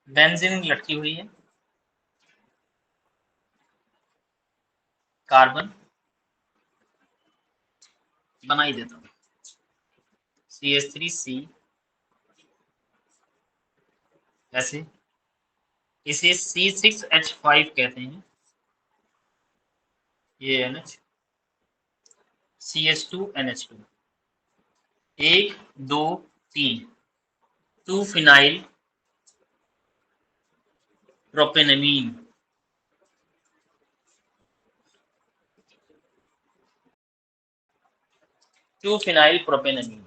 Benzene लटकी हुई है, कार्बन बना ही देता हूँ, CH3C, ऐसे इसे C6H5 कहते हैं, ये NH, CH2NH2, 1 2 3, 2 phenyl प्रोपेनमीन, to phenyl प्रोपेनमीन।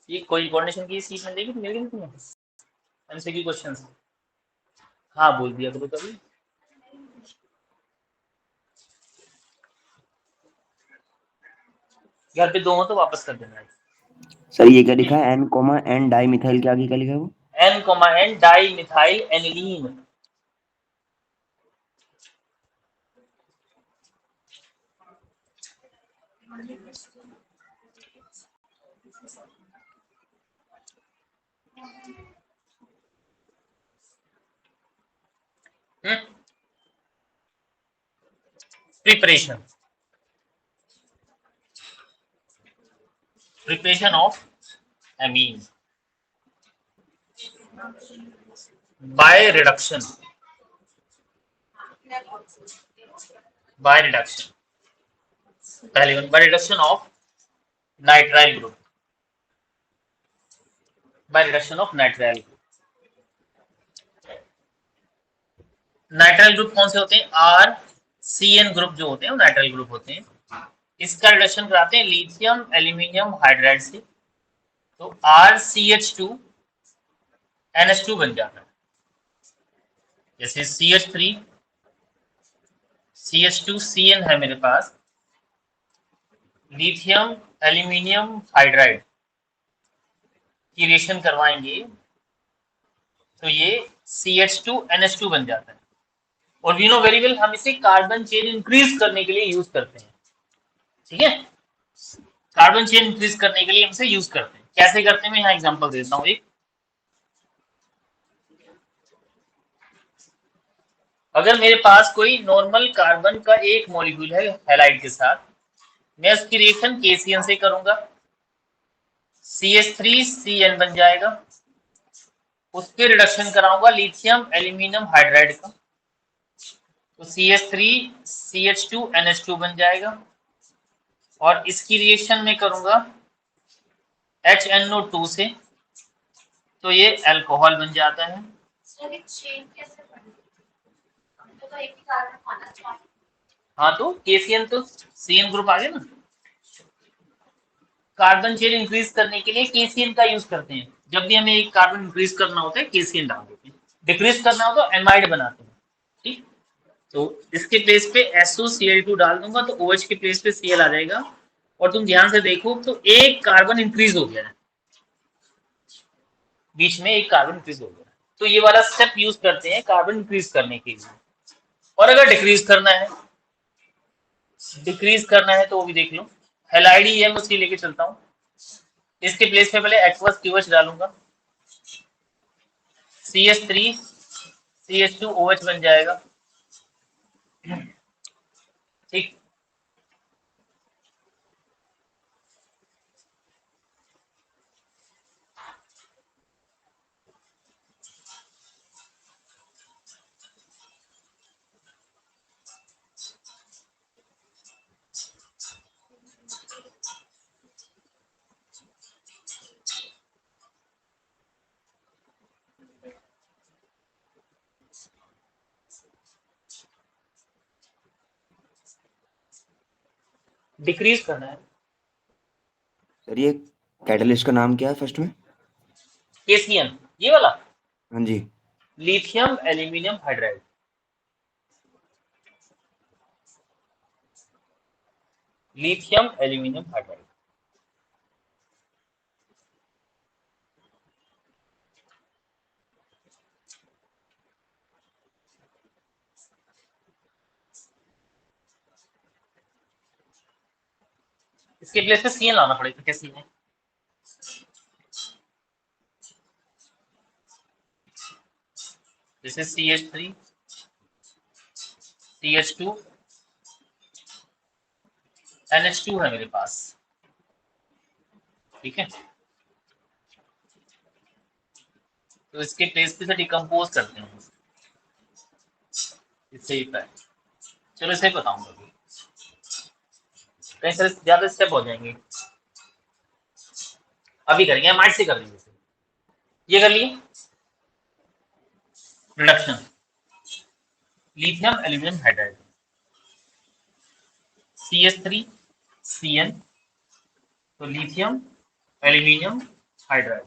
ये कोई कोऑर्डिनेशन की सीख मिलेगी तो मिलेगी तुम्हें एमसीक्यू क्वेश्चंस। हाँ बोल दिया करो कभी। घर पे दो हो तो वापस कर देना। सर ये क्या लिखा है, N, डाई मिथाइल, क्या लिखा है वो? N, di methyl aniline. Preparation of amine by reduction, पहले one by reduction of nitrile group, by reduction of nitrile group. Nitrile group कौन से होते हैं? आर सी एन ग्रुप जो होते हैं वो नाइट्राइल ग्रुप होते हैं। इसका रिडक्शन कराते हैं लिथियम एल्यूमिनियम हाइड्राइड से, तो RCH2NH2 बन जाता है। जैसे CH3CH2CN है मेरे पास, लिथियम एल्यूमिनियम हाइड्राइड की रिएक्शन करवाएंगे तो ये CH2NH2 बन जाता है। और वी नो वेरी वेल हम इसे कार्बन चेन इंक्रीज करने के लिए यूज करते हैं। ठीक है, कार्बन चेन इंक्रीज करने के लिए हम इसे यूज करते हैं। कैसे करते हैं मैं यहाँ एग्जांपल देता हूँ एक। अगर मेरे पास कोई नॉर्मल कार्बन का एक मॉलिक्यूल है हैलाइड के साथ, मैं उसकी रिएक्शन KCN से करूंगा, CH3CN बन जाएगा, उस पर रिडक्शन कराऊंगा लिथियम एल्यूमिनियम हाइड्राइड का, तो CH3CH2NH2 बन जाएगा। और इसकी रिएक्शन में करूंगा HNO2 से, तो ये अल्कोहल बन जाता है। हाँ तो KCN तो CN ग्रुप आ गया ना। कार्बन चेन इंक्रीज करने के लिए KCN का यूज करते हैं। जब भी हमें एक कार्बन इंक्रीज करना होता है KCN डाल देते हैं, डिक्रीज करना हो तो एमाइड बनाते हैं। ठीक, तो इसके प्लेस पे SOCl2 डाल दूंगा तो OH के प्लेस पे Cl आ जाएगा। और तुम ध्यान से देखो तो एक कार्बन इंक्रीज हो गया है, बीच में एक कार्बन इंक्रीज हो गया। तो ये वाला स्टेप यूज करते हैं कार्बन इंक्रीज करने के लिए। और अगर डिक्रीज करना है तो वो भी देख लो। हेलाइड ही है, मैं उसकी लेके चलता हूँ। इसके प्लेस पे पहले एक्वस क्यूएच डालूंगा, CH3CH2OH बन जाएगा। ठीक, डिक्रीज करना है। सर ये कैटलिस्ट का नाम क्या है फर्स्ट में? KCN ये वाला, हाँ जी। Lithium aluminium hydride, lithium aluminium hydride. इसके प्लेस पे CN लाना पड़ेगा। कैसे है? This is CH3 CH2 NH2 है मेरे पास, ठीक है। तो इसके प्लेस पे से डिकम्पोज करते हैं इससे ही है। चलो इसे बताऊंगा अभी, कहीं से ज्यादा स्टेप हो जाएंगे। अभी करेंगे, माइंड से कर लेंगे। ये कर लिए reduction lithium aluminium hydride CH3 CN, तो लिथियम एल्यूमिनियम हाइड्राइड।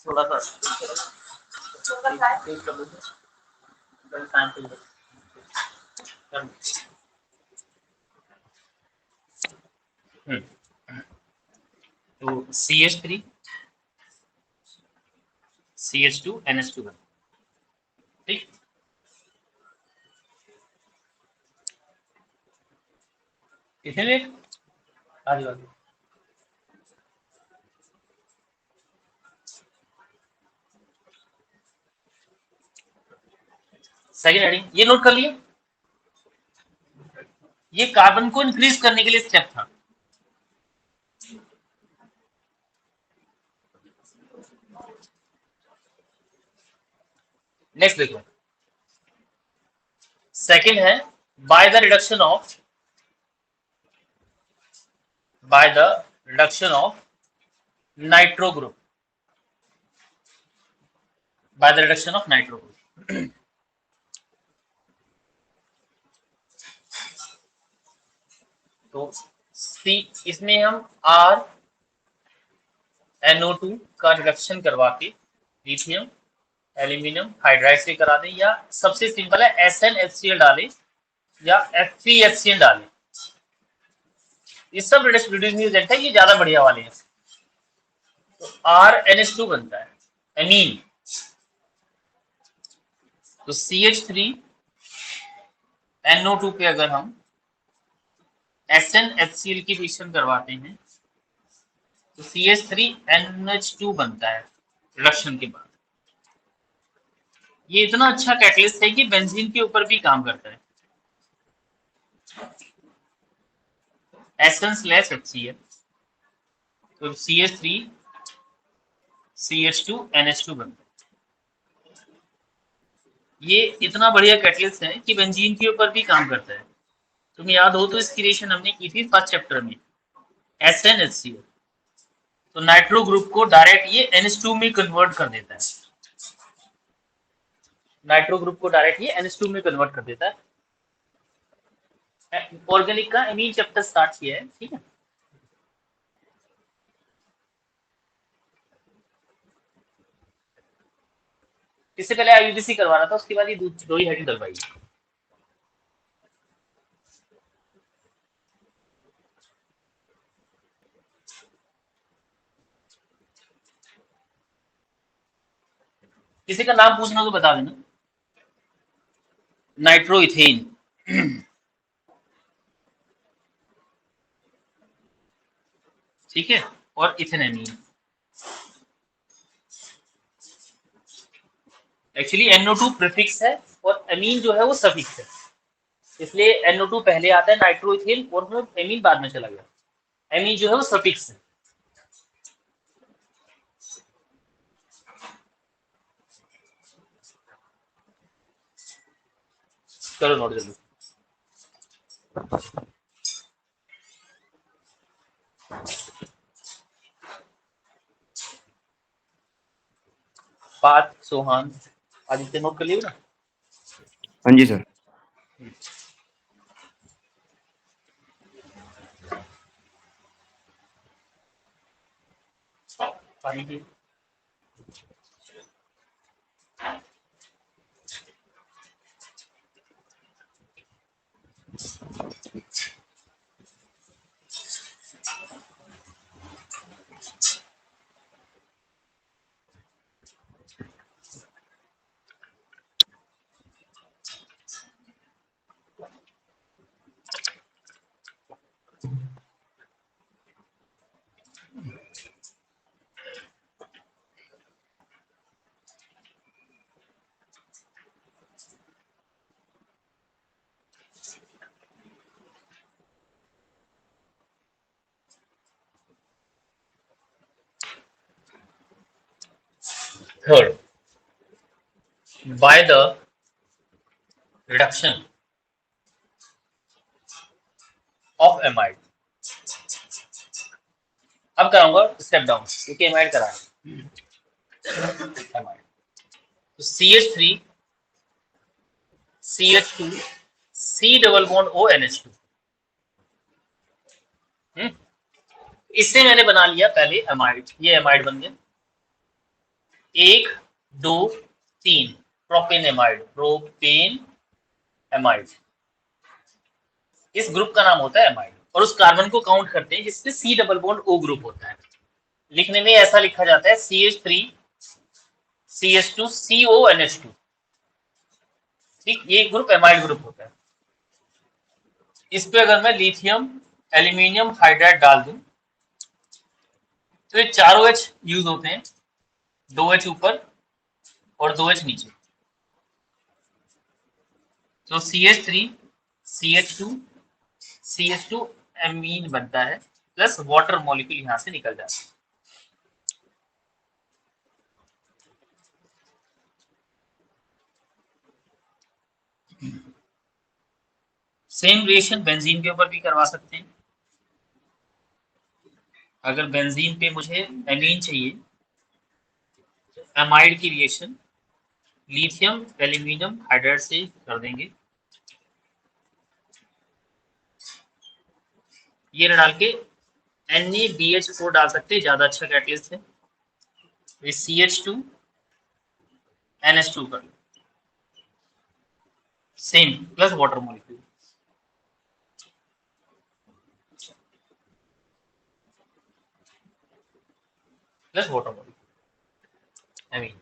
थोड़ा सा तो CH3 CH2 NH2 बन, ठीक। इसलिए आगे आगे सेकेंड हेडिंग ये नोट कर लिए, ये कार्बन को इंक्रीज करने के लिए स्टेप था। नेक्स्ट देखो, सेकेंड है by the reduction of nitro group, by the reduction of nitro group. तो सी इसमें हम RNO2 का रिडक्शन करवा के लिथियम एल्यूमिनियम हाइड्राइड से करा दें, या सबसे सिंपल है SnHCl डालें या FeHCl डालें। ये सब रिड्यूसिंग एजेंट है, ये ज्यादा बढ़िया वाले हैं। तो RNH2 बनता है एमीन, तो CH3NO2 पे अगर हम SnHCl की रिएक्शन करवाते हैं तो CH3NH2 बनता है रिडक्शन के बाद। ये इतना अच्छा कैटलिस्ट है कि बेंजीन के ऊपर भी काम करता है। SN/HCl, तो CH3CH2NH2 बनता है। ये इतना बढ़िया कैटलिस्ट है कि बेंजीन के ऊपर भी काम करता है। तुम्हें याद हो तो इसकी रिएक्शन हमने की थी फर्स्ट चैप्टर में, SnHCl। तो नाइट्रो ग्रुप को डायरेक्ट ये NH2 में कन्वर्ट कर देता है, नाइट्रो ग्रुप को डायरेक्ट ये NH2 में कन्वर्ट कर देता है। ऑर्गेनिक का एमीन चैप्टर स्टार्ट किया है, ठीक है। इससे पहले IUPAC करवाना था, उसके बाद ये दो ही हेडिंग डलवाई। किसी का नाम पूछना तो बता देना। नाइट्रो इथेन, ठीक है, और इथेनमीन। एक्चुअली NO2 प्रीफिक्स है और एमीन जो है वो सफिक्स है, इसलिए NO2 पहले आता है नाइट्रो इथेन और वो एमीन बाद में चला गया। एमीन जो है वो सफिक्स है। चलो नोट जल्दी। पार्थ, सोहान, आदित्य नोट कर लिए ना? हाँ जी सर। पानी की Third, by the reduction of amide. अब कराऊंगा स्टेप डाउन, क्योंकि एमाइड करा है एमाइड। तो CH3 CH2 C double bond O NH2। इससे मैंने बना लिया पहले एमाइड, ये एमाइड बन गया। 1 2 3 प्रोपेन एमाइड, प्रोपेन एमाइड, इस ग्रुप का नाम होता है एमाइड। और उस कार्बन को काउंट करते हैं जिससे C double bond O group होता है। लिखने में ऐसा लिखा जाता है CH3 CH2 CO NH2। ठीक, ये ग्रुप एमाइड ग्रुप होता है। इस पे अगर मैं लिथियम एल्यूमिनियम हाइड्राइड डाल दूं तो ये चारों H यूज होते हैं, 2H ऊपर और 2H नीचे। तो CH3 CH2 CH2 एमीन बनता है, प्लस वाटर मॉलिक्यूल यहां से निकल जाता है। सेम रिएक्शन बेंजीन के ऊपर भी करवा सकते हैं। अगर बेंजीन पे मुझे एमीन चाहिए, एमाइड की रिएक्शन लिथियम एल्यूमिनियम हाइड्राइड से कर देंगे। ये डाल के NaBH4 डाल सकते हैं, ज्यादा अच्छा कैटलिस्ट है। ये CH2 NH2 कर same, plus water molecule, plus water molecule amine.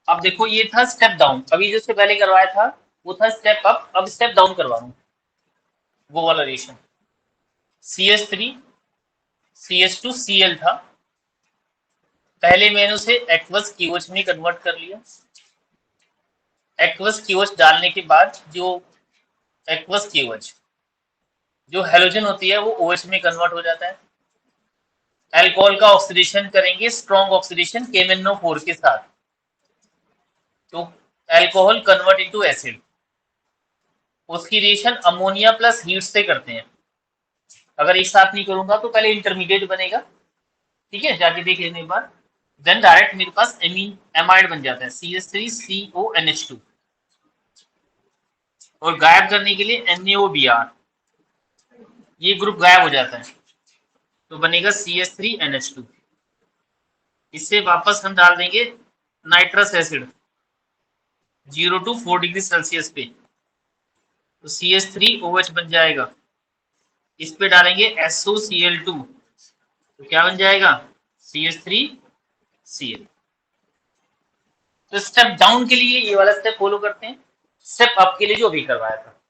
अब देखो ये था स्टेप डाउन, अभी जो से पहले करवाया था वो था स्टेप अप, अब स्टेप डाउन करवा रहा हूं। वो वाला रिएक्शन CH3 CH2 Cl था, पहले मैंने उसे एक्वस KOH में कन्वर्ट कर लिया। एक्वस KOH डालने के बाद जो एक्वस KOH जो हेलोजन होती है वो OH में कन्वर्ट हो जाता है। अल्कोहल का ऑक्सीडेशन करेंगे, स्ट्रॉन्ग ऑक्सीडेशन KMnO4 के साथ, तो अल्कोहल कन्वर्ट इनटू एसिड। उसकी रिएक्शन अमोनिया प्लस हीट से करते हैं। अगर एक साथ नहीं करूंगा तो पहले इंटरमीडिएट बनेगा, ठीक है, जाके देख लेने एक बार। देन डायरेक्ट मेरे पास एमीन एमाइड बन जाता है CH3CONH2, और गायब करने के लिए NaOBr, ये ग्रुप गायब हो जाता है तो बनेगा CH3NH2। इससे वापस हम डाल देंगे nitrous acid 0 to 4 degree Celsius पे, तो CH3OH बन जाएगा। इस पे डालेंगे SOCl2 तो क्या बन जाएगा CH3Cl। तो स्टेप डाउन के लिए ये वाला स्टेप फॉलो करते हैं, स्टेप अप के लिए जो अभी करवाया था।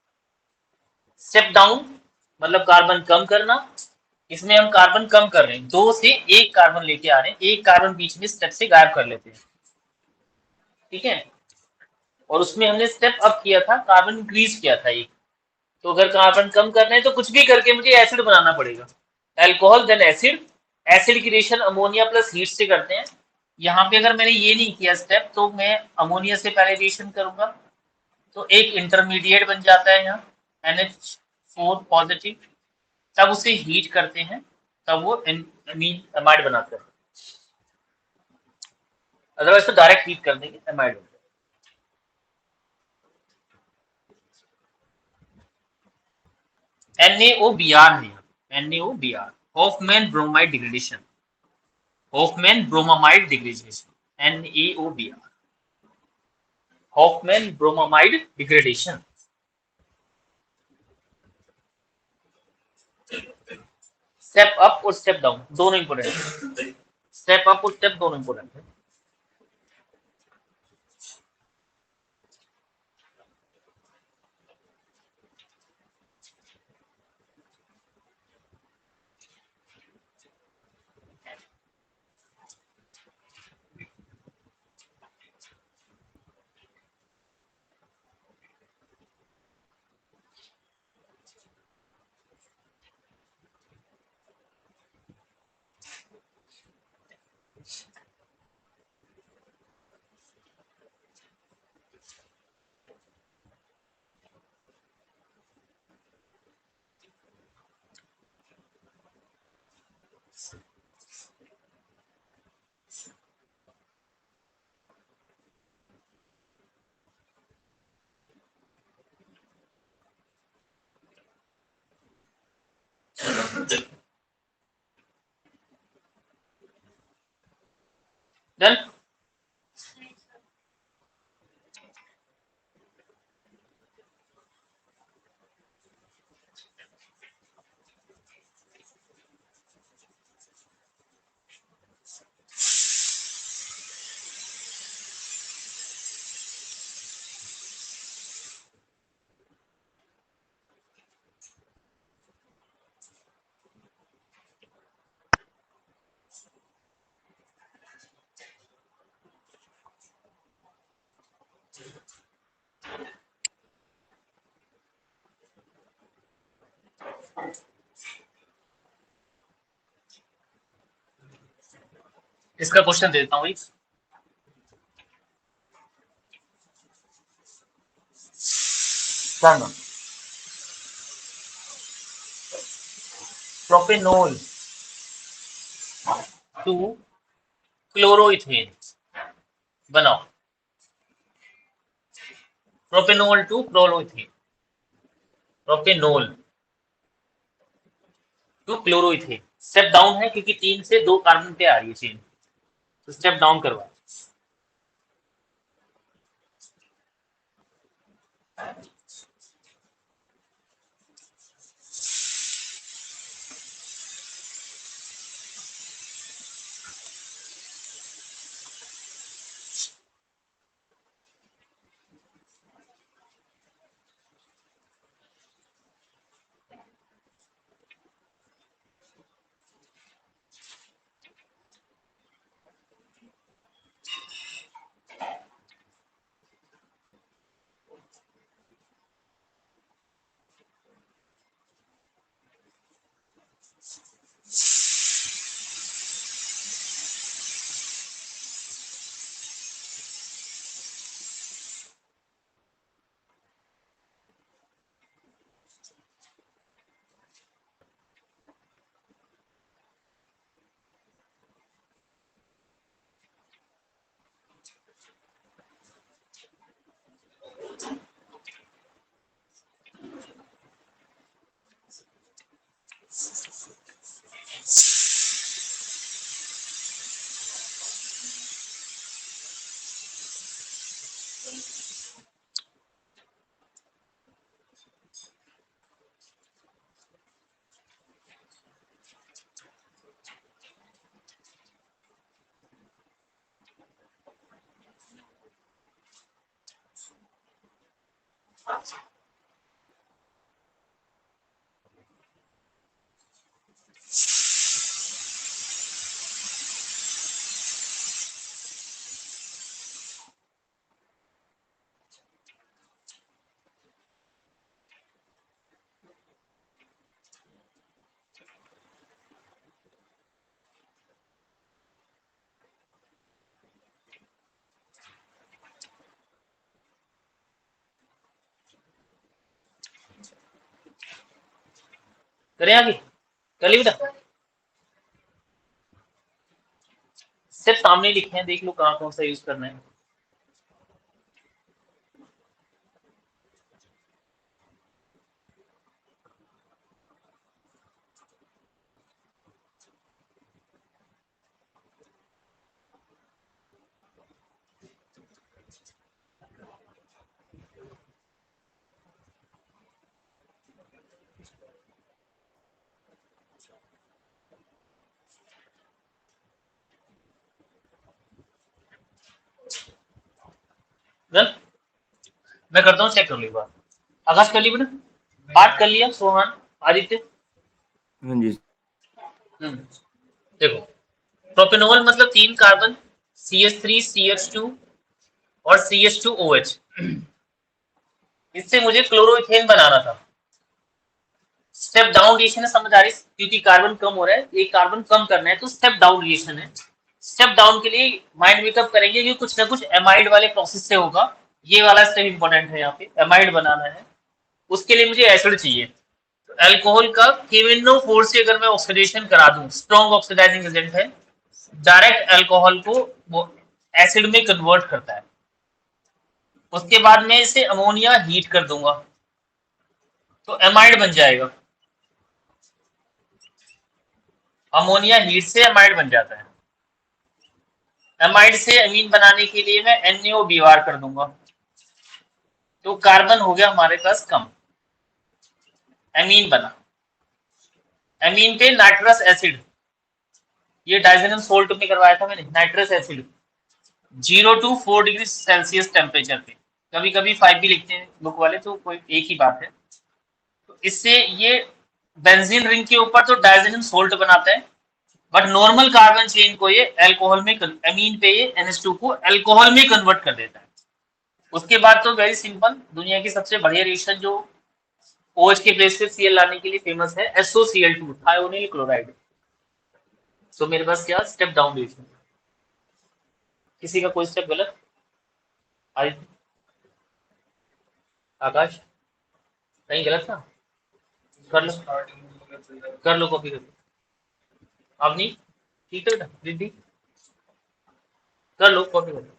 स्टेप डाउन मतलब कार्बन कम करना, इसमें हम कार्बन कम कर रहे हैं, 2 से 1 कार्बन लेके आ रहे हैं, एक कार्बन बीच में स्टेप से गायब कर लेते हैं, ठीक है। और उसमें हमने स्टेप अप किया था, कार्बन इंक्रीज किया था एक। तो अगर कार्बन कम करना है तो कुछ भी करके मुझे एसिड बनाना पड़ेगा, अल्कोहल देन एसिड। एसिड की रिएक्शन अमोनिया प्लस हीट से करते हैं। यहाँ पे अगर मैंने ये नहीं किया स्टेप तो मैं अमोनिया से पहले रिएक्शन करूंगा तो एक इंटरमीडिएट बन जाता है यहाँ NH4 पॉजिटिव, तब उसे हीट करते हैं, तब वो अमीन एमाइड बनाते हैं। अदरवाइज तो डायरेक्ट हीट कर देंगे एमाइड। NaOBr है, NaOBr Hofmann bromide degradation, Hofmann bromamide degradation, NaOBr Hofmann bromamide degradation. Step up और स्टेप डाउन दोनों इंपोर्टेंट है, स्टेप अप और स्टेप दोनों इंपोर्टेंट है। डन। इसका क्वेश्चन देता हूँ। प्रोपेनोल टू क्लोरोइथेन बनाओ। Propanol to chloroethane, propanol to chloroethane. Step down है क्योंकि 3 से 2 कार्बन पे आ रही है चेन, तो स्टेप डाउन करवा। करें आगे, कर ली बेटा। सिर्फ सामने लिखे हैं, देख लो कहाँ कौन सा यूज करना है। डन। मैं करता हूँ, चेक कर लो एक बार। आकाश कर ली बेटा, पाठ कर लिया, सोहान, आदित्य। हाँ जी। देखो, प्रोपेनॉल मतलब 3 कार्बन, CH3 CH2 और CH2OH। इससे मुझे क्लोरोइथेन बनाना था। स्टेप डाउन रिएक्शन है, समझ आ रही? क्योंकि कार्बन कम हो रहा है, एक कार्बन कम करना है, तो स्टेप डाउन रिएक्शन है। स्टेप डाउन के लिए माइंड मेकअप करेंगे कि कुछ ना कुछ एमाइड वाले प्रोसेस से होगा। ये वाला स्टेप इंपॉर्टेंट है, यहाँ पे एमाइड बनाना है। उसके लिए मुझे एसिड चाहिए। तो अल्कोहल का केमिनो फोर्स से अगर मैं ऑक्सीडेशन करा दूं, स्ट्रॉन्ग ऑक्सीडाइजिंग एजेंट है, डायरेक्ट अल्कोहल को वो एसिड में कन्वर्ट करता है। उसके बाद में इसे अमोनिया हीट कर दूंगा तो एमाइड बन जाएगा। अमोनिया हीट से एमाइड बन जाता है। एमाइड से अमीन बनाने के लिए मैं NaOBr कर दूंगा, तो कार्बन हो गया हमारे पास कम, एमीन बना। एमीन पे नाइट्रस एसिड, ये डाइजेनम सोल्ट में करवाया था मैंने, nitrous acid 0 to 4 degree Celsius temperature पे, कभी कभी 5 भी लिखते हैं बुक वाले, तो कोई एक ही बात है। तो इससे ये बेंजीन रिंग के ऊपर तो डाइजेनम सोल्ट बनाता है, बट नॉर्मल कार्बन चेन को ये अल्कोहल में, एमीन पे ये NH2 को अल्कोहल में कन्वर्ट कर देता है। उसके बाद तो वेरी सिंपल, दुनिया की सबसे बढ़िया रिएक्शन जो OH के प्लेस पे Cl लाने के लिए फेमस है, SOCl2 थायोनिल क्लोराइड। तो मेरे पास क्या स्टेप डाउन रिएक्शन, किसी का कोई स्टेप गलत? आदित्य, आकाश, कहीं गलत था? कर लो, कर लो, कॉपी कर लो। अब नहीं ठीक है बेटा, रिद्धि कर लो, कॉपी कर लो।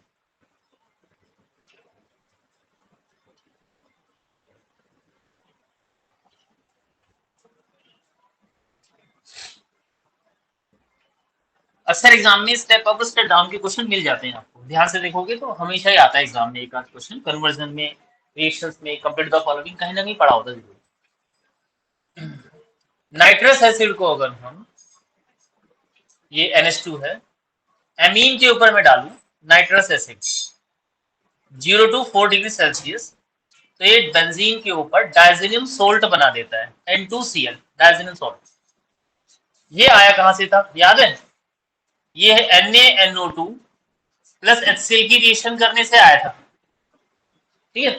अक्सर एग्जाम में स्टेप अप स्टेप डाउन के क्वेश्चन मिल जाते हैं आपको, ध्यान से देखोगे तो हमेशा ही आता है एग्जाम में एक आध क्वेश्चन, कन्वर्जन में, रिएक्शंस में, कंप्लीट द फॉलोइंग कहीं ना कहीं पढ़ा होता है जरूर। नाइट्रस एसिड को अगर हम, ये NH2 है, एमीन के ऊपर मैं डालू nitrous acid 0 to 4 degree Celsius, तो ये बेंजीन के ऊपर डाइजेनियम सोल्ट बना देता है N2Cl, डाइजेनियम सोल्ट। ये आया कहां से था याद है? ये है NaNO2 प्लस HCl की रिएक्शन करने से आया था, ठीक है।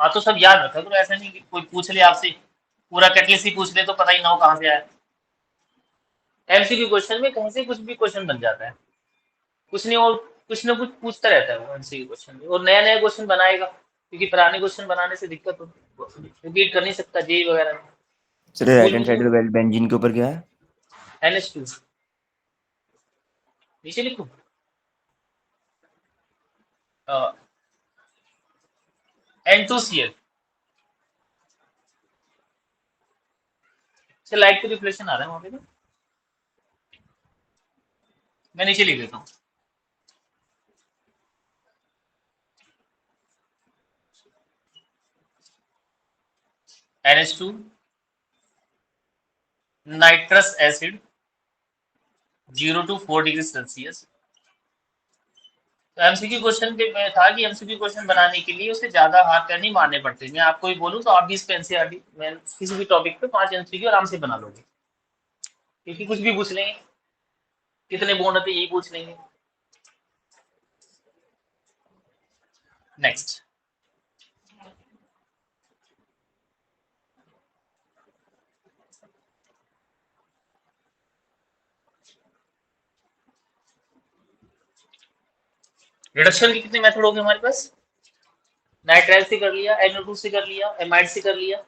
हाँ तो सब याद रखा करो, ऐसा नहीं कि कोई पूछ ले आपसे, पूरा कैटलिस्ट ही पूछ ले तो पता ही ना हो कहां से आया। MCQ क्वेश्चन में कहीं से कुछ भी क्वेश्चन बन जाता है, कुछ नहीं, और कुछ ना कुछ पूछता रहता है वो MCQ क्वेश्चन में, और नया नया क्वेश्चन बनाएगा, क्योंकि पुराने क्वेश्चन बनाने से दिक्कत होती है, रिपीट कर नहीं सकता जेई वगैरह में। सर तो राइट बोल हैंड साइड मुझे, पे बेंजीन के ऊपर क्या है? NH2 नीचे लिखो, N2Cl से लाइट का रिफ्लेक्शन आ रहा है वहां पे, तो मैं नीचे लिख देता हूँ। NH2 nitrous acid 0 to 4 degree Celsius. तो MCQ क्वेश्चन के में था कि MCQ क्वेश्चन बनाने के लिए उसे ज्यादा हाथ पैर नहीं मारने पड़ते, मैं आपको ही बोलूं तो आप भी इस पे NCERT में किसी भी टॉपिक पे 5 MCQ आराम से बना लोगे, क्योंकि कुछ भी पूछ लेंगे, कितने बॉन्ड होते यही पूछ लेंगे। नेक्स्ट, रिडक्शन के कितने मेथड हो गए हमारे पास? नाइट्राइल से कर लिया, NO2 से कर लिया, एमाइड से कर लिया,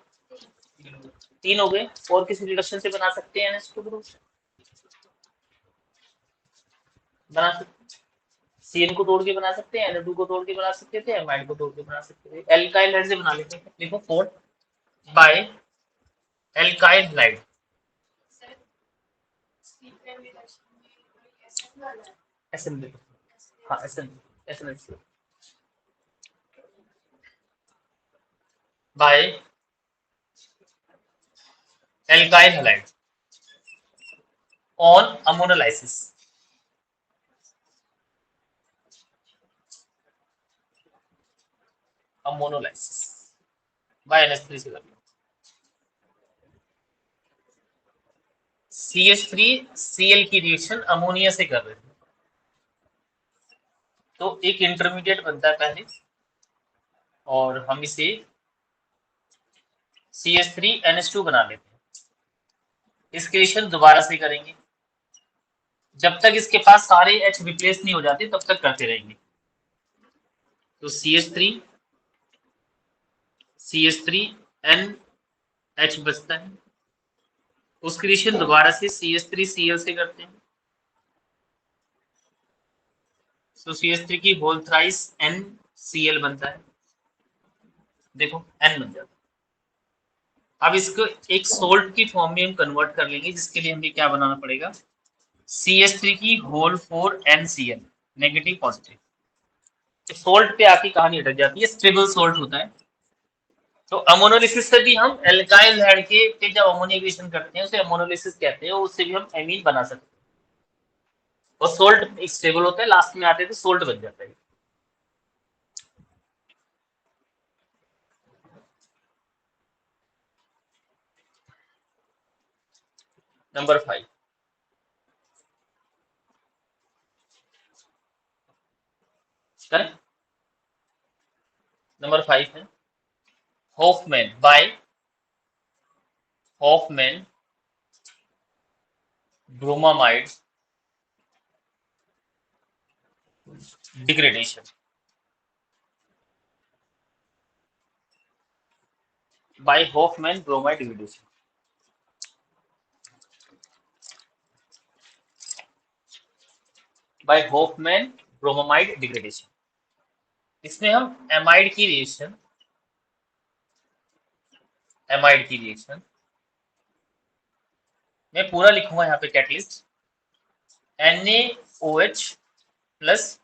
3 हो गए। और किसी रिडक्शन से बना सकते हैं NH2 ग्रुप, बना सकते, CN को तोड़ के बना सकते हैं, NO2 को तोड़ के बना सकते थे, एमाइड को तोड़ के बना सकते थे। एल्काइल हाइड से बना लेते हैं, देखो 4 बाय एल्काइल हाइड, SN, हाँ SN by alkyl halide on ammonolysis, ammonolysis by NH3 से कर लो। CH3Cl की रिएक्शन अमोनिया से कर रहे थे, तो एक इंटरमीडिएट बनता है पहले, और हम इसे CH3NH2 बना लेते हैं। इसकी रिएक्शन दोबारा से करेंगे, जब तक इसके पास सारे H रिप्लेस नहीं हो जाते तब तक करते रहेंगे। तो CH3NH बचता है, उसकी रिएक्शन दोबारा से CH3Cl से करते हैं, तो CH3 की होल थ्राइस NCl बनता है, देखो N बन जाता है। अब इसको एक सोल्ट की फॉर्म में हम कन्वर्ट कर लेंगे, जिसके लिए हमें क्या बनाना पड़ेगा, CH3 की होल 4 NCl नेगेटिव पॉजिटिव। तो सोल्ट पे आके कहानी अटक जाती है, स्टेबल सोल्ट होता है। तो अमोनोलिसिस से भी हम एल्काइल हेड के पे जब अमोनिएशन करते हैं उसे अमोनोलिसिस कहते हैं, उससे भी हम एमीन बना सकते हैं। और सोल्ट एक स्टेबल होता है, लास्ट में आते तो सोल्ट बन जाता है। Number 5 correct. नंबर 5 है Hofmann by Hofmann bromamide degradation by Hofmann bromide degradation. By Hofmann bromamide degradation. इसमें हम एमाइड की रिएक्शन मैं पूरा लिखूंगा यहाँ पे कैटलिस्ट NaOH प्लस,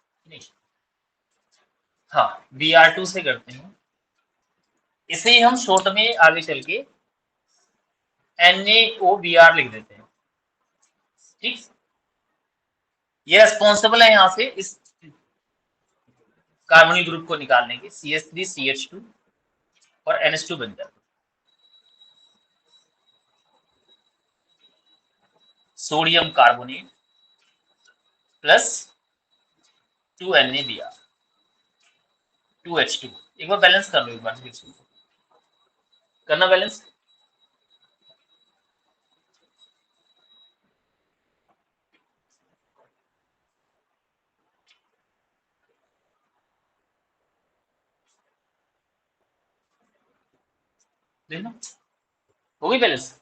हाँ Br2 से करते हैं। इसे ही हम शॉर्ट में आगे चल के NaOBr लिख देते हैं। ठीक, ये रेस्पॉन्सिबल है यहाँ से इस कार्बोनिल ग्रुप को निकालने के, CH3 CH2 और NH2 बन जाता है। Sodium carbonate plus 2NaBr 2H2। एक बार बैलेंस कर लो, एक बार करना बैलेंस। देखना हो गई बैलेंस।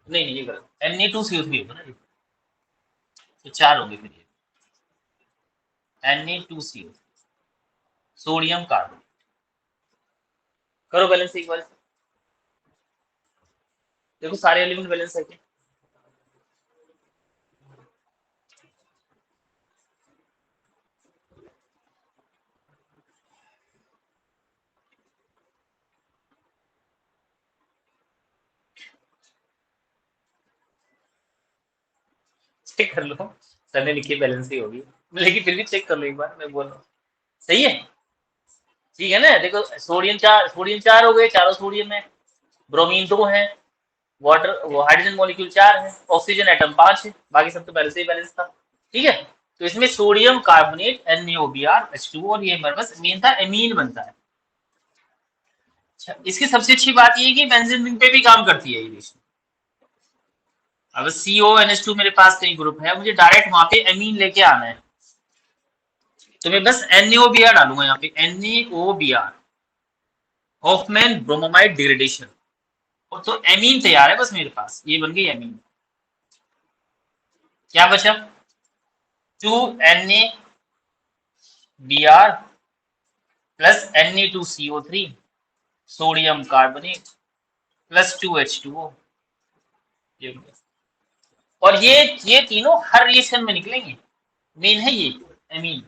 नहीं नहीं, ये गलत, Na2CO3 होगा ना ये, तो 4 होंगे फिर ये Na2CO सोडियम कार्बोनेट। करो बैलेंस एक बार, देखो सारे एलिमेंट बैलेंस है क्या। चेक कर लो, सर ने लिखी बैलेंस ही होगी, लेकिन फिर भी चेक कर लो एक बार, मैं बोल रहा हूँ सही है। ठीक है ना, देखो सोडियम चार हो गए, चारों सोडियम है, ब्रोमीन 2 है, वाटर वो हाइड्रोजन मॉलिक्यूल 4 है, ऑक्सीजन एटम 5 है, बाकी सब तो पहले से ही बैलेंस था। ठीक है, तो इसमें सोडियम कार्बोनेट NaOBr और ये हमारे पास मेन था, एमीन बनता है। अच्छा, इसकी सबसे अच्छी बात ये है कि बेंजीन रिंग पे भी काम करती है ये रिएक्शन। अब CONH2 मेरे पास कई ग्रुप है, मुझे डायरेक्ट वहां पे एमीन लेके आना है, तो मैं बस NaOBr डालूंगा यहाँ पे, NaOBr हॉफमैन ब्रोमामाइड डिग्रेडेशन, और तो एमीन तैयार है बस मेरे पास, ये बन गई एमीन। क्या बचा, 2NaBr plus Na2CO3 sodium carbonate plus 2H2O। और ये तीनों हर रिएक्शन में निकलेंगे, मेन है ये एमीन।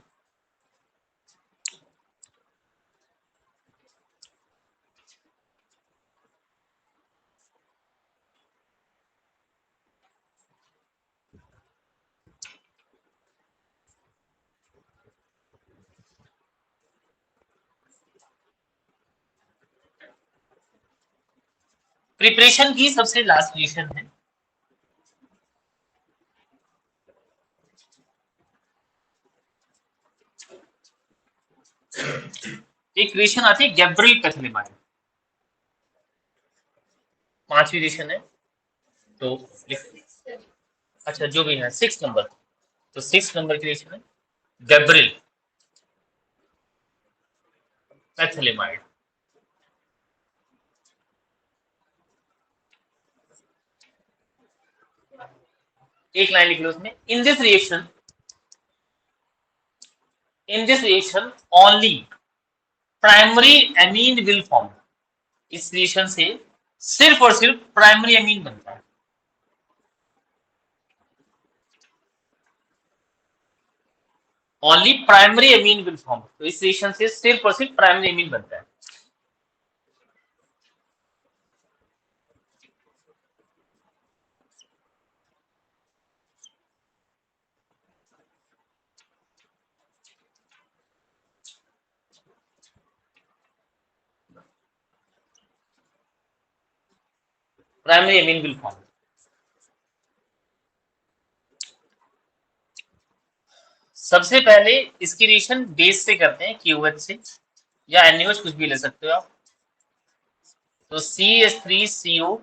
प्रिपरेशन की सबसे लास्ट रिएक्शन है एक रिएक्शन आती है गैब्रियल पैथिलिमाइड, 5वीं रिएक्शन है। तो अच्छा जो भी है 6 नंबर, तो 6 नंबर की रिएक्शन है गैब्रियल पैथिलिमाइड। एक लाइन लिख लो उसमें, in this reaction only primary amine will form. इस रिएक्शन से सिर्फ और सिर्फ प्राइमरी एमीन बनता है। Only primary amine will form, तो इस रिएक्शन से सिर्फ और सिर्फ प्राइमरी एमीन बनता है। Primary amine will form. सबसे पहले इसकी रिएक्शन बेस से करते हैं, QH से, या NaOH कुछ भी ले सकते हो आप। तो CH3CO,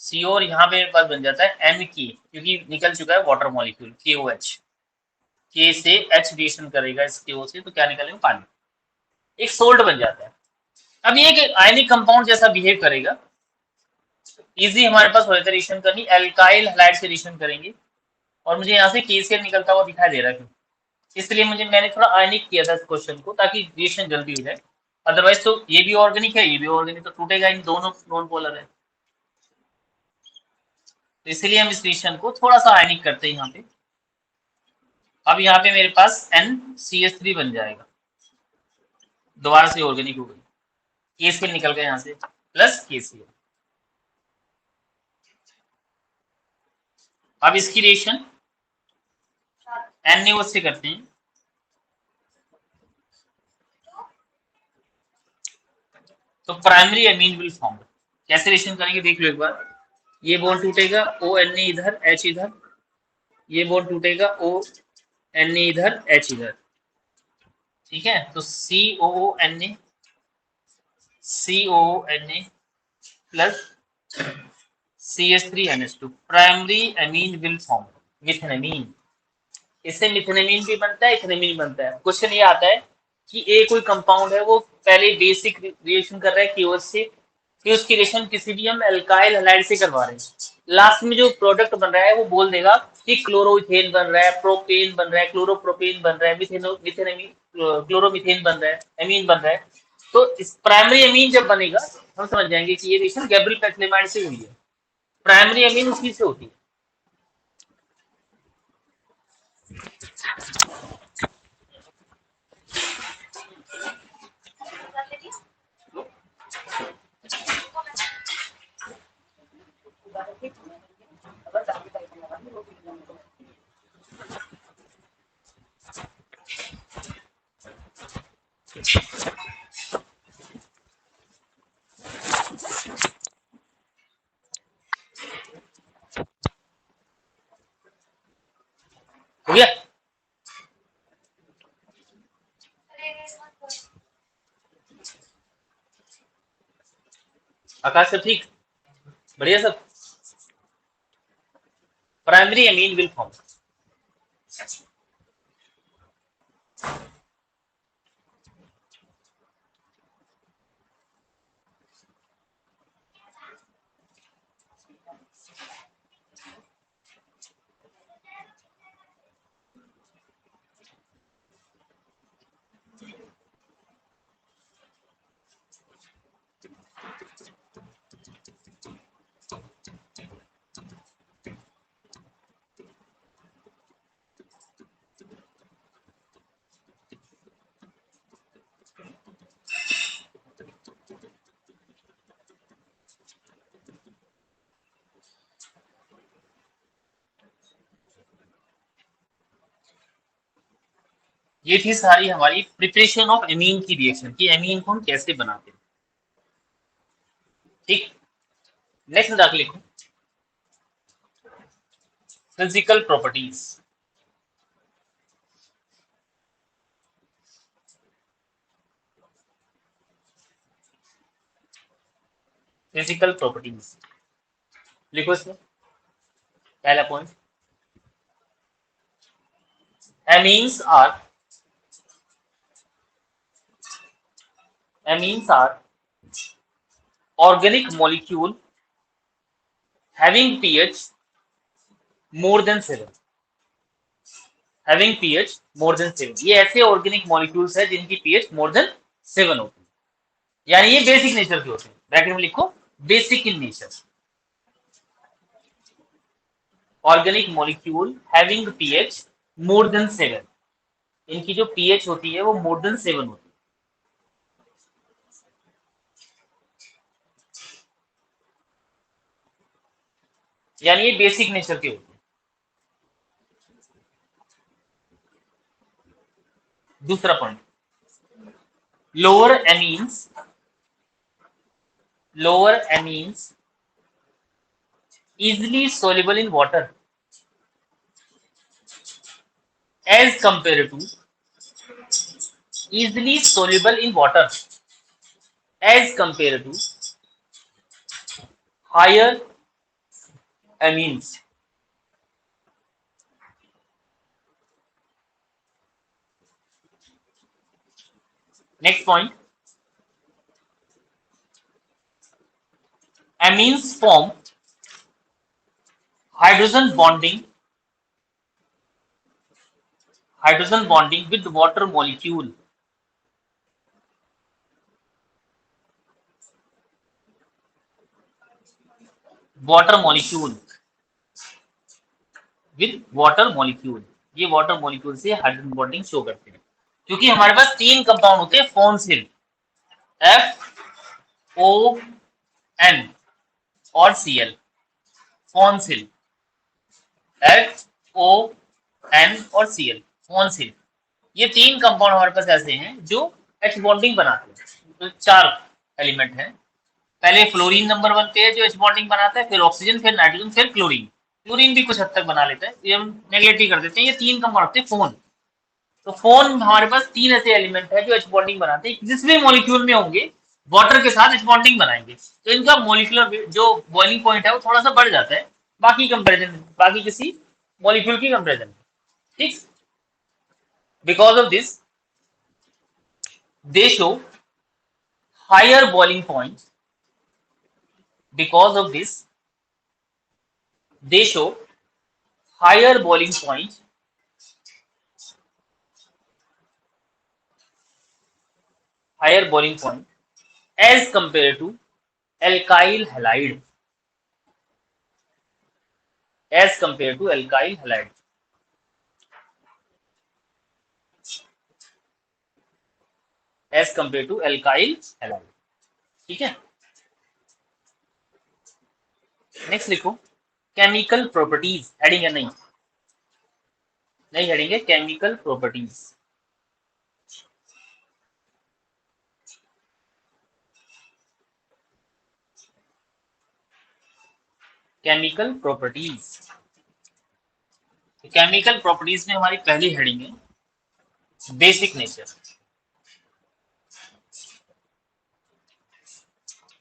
CO और यहाँ पे मेरे पास बन जाता है MK, क्योंकि निकल चुका है वाटर मॉलिक्यूल KOH। K से H रिएक्शन करेगा इस KO से, तो क्या निकलेगा? पानी, एक सोल्ट बन जाता है। अब ये एक आयनिक कंपाउंड जैसा बिहेव करेगा। इजी हमारे पास हो जाता है रिएक्शन करनी, एल्काइल हैलाइड से रिएक्शन करेंगे, और मुझे यहाँ से KCl निकलता हुआ दिखाई दे रहा है, इसलिए मैंने थोड़ा आयनिक किया था इस क्वेश्चन को, ताकि रिएक्शन जल्दी हो जाए। अदरवाइज तो ये भी ऑर्गेनिक है, ये भी ऑर्गेनिक, तो टूटेगा, इन दोनों नॉन पोलर है, तो इसलिए हम इस रिएक्शन को थोड़ा सा आयनिक करते हैं यहाँ पे। अब यहाँ पे मेरे पास NCH3 बन जाएगा, दोबारा से ऑर्गेनिक हो गई, KCl निकल गया यहाँ से, प्लस KCl। अब इसकी रिएक्शन NaOH से करते हैं, तो प्राइमरी एमीन विल फॉर्म। कैसे रिएक्शन करेंगे देख लो एक बार। ये बॉन्ड टूटेगा, ONa इधर, H इधर, ये बॉन्ड टूटेगा, ONa इधर, H इधर, ठीक है। तो COONa plus CH3NH2, primary amine will form methanamine. इससे मिथेनमीन भी बनता है, इथेनमीन बनता है। क्वेश्चन ये आता है कि एक कोई कंपाउंड है, वो पहले बेसिक रिएक्शन कर रहा है KOH से, फिर उसकी रिएक्शन किसी भी हम एल्काइल हैलाइड से करवा रहे हैं, लास्ट में जो प्रोडक्ट बन रहा है वो बोल देगा कि क्लोरोइथेन बन रहा है, प्रोपेन बन रहा है, क्लोरोप्रोपेन बन रहा है, मिथेनमीन, क्लोरोमिथेन बन रहा है, एमीन बन रहा है। तो इस प्राइमरी एमीन जब बनेगा, हम समझ जाएंगे कि ये रिएक्शन गैब्रियल पैक्लेमाइड से हुई है। प्राइमरी एमीन उसी से होती है। हो गया? आकाश सब ठीक, बढ़िया सब। Primary amine will form. ये थी सारी हमारी प्रिपरेशन ऑफ एमीन की रिएक्शन, कि एमीन को हम कैसे बनाते हैं, ठीक। नेक्स्ट जाके लिखो फिजिकल प्रॉपर्टीज। फिजिकल प्रॉपर्टीज लिखो इसमें पहला point, amines are organic molecule having pH more than 7, having pH more than 7, ये ऐसे ऑर्गेनिक मॉलिक्यूल्स है जिनकी पीएच मोर देन 7 होती है, यानी ये बेसिक नेचर के होते हैं। ब्रैकेट में लिखो basic in nature, organic molecule having pH more than 7, इनकी जो पीएच होती है वो मोर देन 7 होती है। यानी ये बेसिक नेचर के होते हैं। दूसरा point, lower amines easily soluble in water as compared to easily soluble in water as compared to higher amines. Next point, amines form hydrogen bonding with water molecule. Water molecule with water molecule, ये water molecule से hydrogen bonding show करते हैं। क्योंकि हमारे पास तीन compound होते हैं फोन्सिल, FON और Cl, फोन्सिल, FON और Cl, फोन्सिल। ये तीन कंपाउंड हमारे पास ऐसे हैं जो H बॉन्डिंग बनाते हैं। तो चार एलिमेंट हैं। पहले फ्लोरीन नंबर 1 पे है जो H बॉन्डिंग बनाता है, फिर ऑक्सीजन, फिर नाइट्रोजन, फिर क्लोरीन। क्लोरीन भी कुछ हद तक बना लेता है, ये हम नेगलेक्ट कर देते हैं। ये तीन कंपाउंड होते हैं फोन। तो फोन हमारे पास तीन ऐसे एलिमेंट है जो H बॉन्डिंग बनाते हैं, जिस भी मॉलिक्यूल में होंगे वाटर के साथ H बॉन्डिंग बनाएंगे, तो इनका मॉलिक्यूलर जो बॉइलिंग पॉइंट है वो थोड़ा सा बढ़ जाता है बाकी किसी मॉलिक्यूल की कंपेरिजन में। ठीक, because of this they show higher boiling point, because of this they show higher boiling point as compared to alkyl halide, as compared to alkyl halide as compared to alkyl halide। ठीक है, next लिखो chemical properties, heading है नहीं heading है chemical properties. Chemical properties, chemical properties में हमारी पहली heading है basic nature.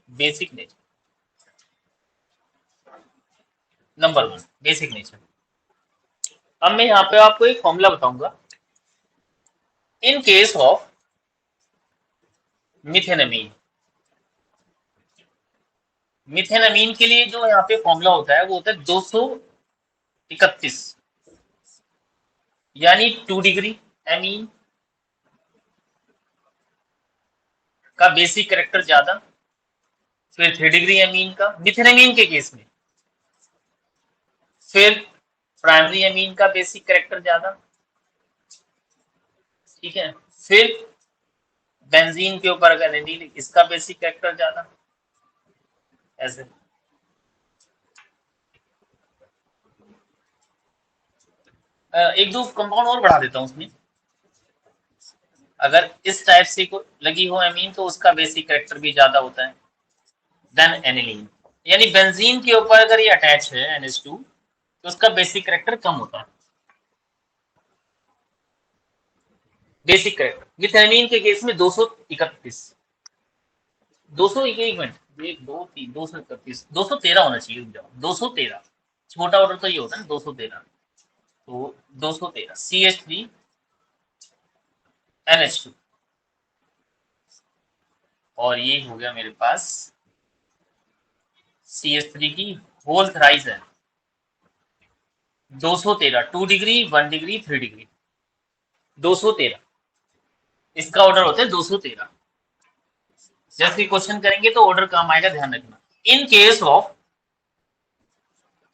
Basic nature number 1, basic nature. अब मैं यहाँ पे आपको एक फॉर्मूला बताऊंगा। इन केस ऑफ मिथेनमीन, मिथेनमीन के लिए जो यहाँ पे फॉर्मूला होता है वो होता है 231, यानी 2 डिग्री एमीन का बेसिक कैरेक्टर ज्यादा, फिर 3 डिग्री एमीन का मिथेनमीन के केस में, फिर प्राइमरी एमीन का बेसिक कैरेक्टर ज्यादा, ठीक है, फिर बेंजीन के ऊपर अगर एनिल इसका बेसिक कैरेक्टर ज्यादा, ऐसे। एक दो कंपाउंड और बढ़ा देता हूं उसमें। अगर इस टाइप से को लगी हो एमीन तो उसका बेसिक कैरेक्टर भी ज्यादा होता है देन एनिलीन, यानी बेंजीन के ऊपर अगर ये अटैच है NH2 तो उसका बेसिक कैरेक्टर कम होता है। बेसिक कैरेक्टर मिथेनमीन के केस में 231, 200 एक मिनट, 1 2 3 231 213 होना चाहिए, 213 छोटा ऑर्डर तो ये होता है ना 213, तो 213 CH3NH2 और ये हो गया मेरे पास CH3 की होल थ्राइस है, 213, 2 डिग्री, 1 डिग्री, 3 डिग्री, 213 इसका ऑर्डर होता है 213। जैसे कि क्वेश्चन करेंगे तो ऑर्डर काम आएगा, ध्यान रखना। इन केस ऑफ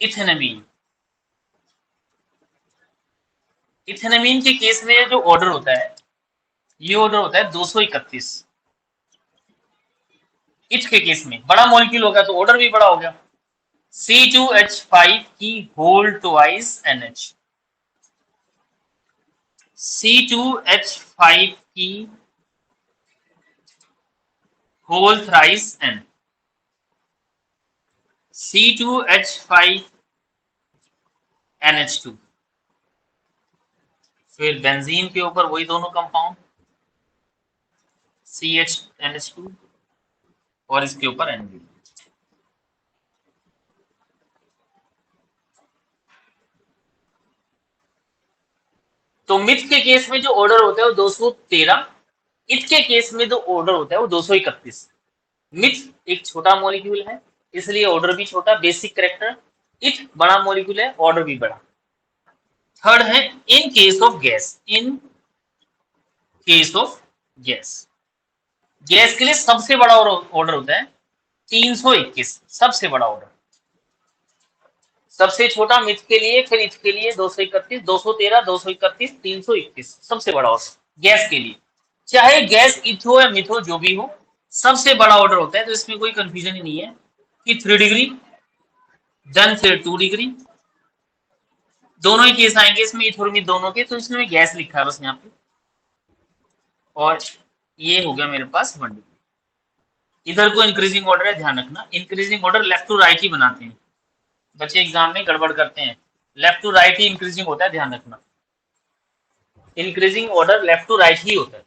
इथेनमीन, इथेनमीन के केस में जो ऑर्डर होता है, ये ऑर्डर होता है 231। इथ के केस में बड़ा मॉलिक्यूल होगा तो ऑर्डर भी बड़ा हो गया। C2H5 की होल ट्वाइस NH, C2H5 की whole thrice N, C2H5 NH2। फिर बेंजीन के ऊपर वही दोनों कंपाउंड CH NH2 और इसके ऊपर NB। तो मिथ के केस में जो ऑर्डर होता है वो 213, इथ के केस में जो ऑर्डर होता है वो 231। मिथ एक छोटा मॉलिक्यूल है इसलिए ऑर्डर भी छोटा, बेसिक करेक्टर। इथ बड़ा मॉलिक्यूल है, ऑर्डर भी बड़ा। थर्ड है in case of gas, in case of gas, gas के लिए सबसे बड़ा ऑर्डर होता है 321, सबसे बड़ा ऑर्डर। सबसे छोटा मिथ के लिए, फिर इथ के लिए 231, 213, 231, 321, सबसे बड़ा ऑर्डर गैस के लिए। चाहे गैस इथ हो या मिथ हो, जो भी हो, सबसे बड़ा ऑर्डर होता है। तो इसमें कोई कंफ्यूजन ही नहीं है कि 3 डिग्री, देन फिर 2 डिग्री, दोनों ही केस आएंगे इसमें, इथ और मिथ दोनों के। तो इसमें गैस लिखा है बस यहाँ पे, और ये हो गया मेरे पास 1 डिग्री। इधर को इंक्रीजिंग ऑर्डर है, ध्यान रखना। Increasing order left to right ही बनाते हैं बच्चे, एग्जाम में गड़बड़ करते हैं। लेफ्ट टू राइट ही इंक्रीजिंग होता है, ध्यान रखना। Increasing order left to right ही होता है।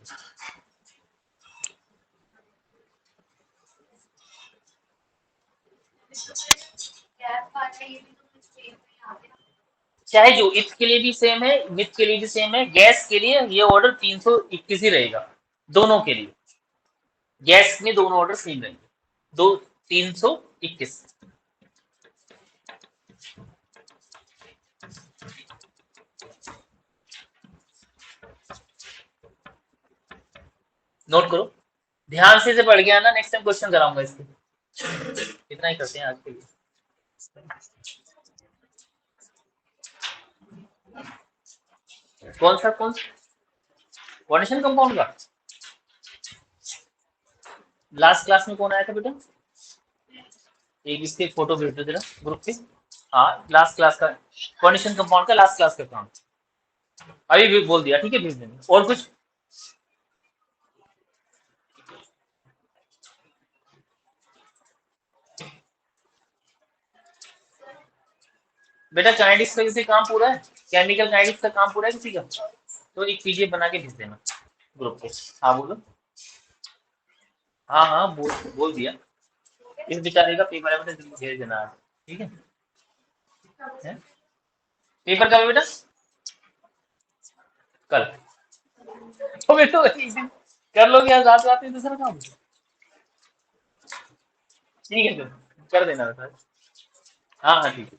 चाहे जो इथ के लिए भी सेम है, मिथ के लिए भी सेम है, गैस के लिए ये ऑर्डर 321 ही रहेगा दोनों के लिए। गैस में दोनों ऑर्डर सेम रहेंगे, 321। नोट करो, ध्यान से पढ़ गया ना, नेक्स्ट टाइम क्वेश्चन कराऊंगा इसके। इतना ही करते हैं आज के लिए। कौन सा कोऑर्डिनेशन कंपाउंड का लास्ट क्लास में कौन आया था बेटा? एक इसके फोटो भेज दो जरा ग्रुप पे। हाँ, लास्ट क्लास का कोऑर्डिनेशन कंपाउंड का लास्ट क्लास का काम अभी भी बोल दिया, ठीक है, भेज देंगे। और कुछ? बेटा काइनेटिक्स का किसी काम पूरा है, केमिकल काइनेटिक्स का काम पूरा है किसी का? तो एक पीडीएफ बना के भेज देना ग्रुप पे। हाँ बोलो। हाँ हाँ बोल दिया। इस बेचारे का पेपर है बेटा, जल्दी भेज देना, ठीक है? पेपर कब है बेटा? कल। तो बेटा एक दिन कर लोगे, आज रात रात में दूसरा काम, ठीक है, फिर कर देना बेटा। हाँ हाँ ठीक है।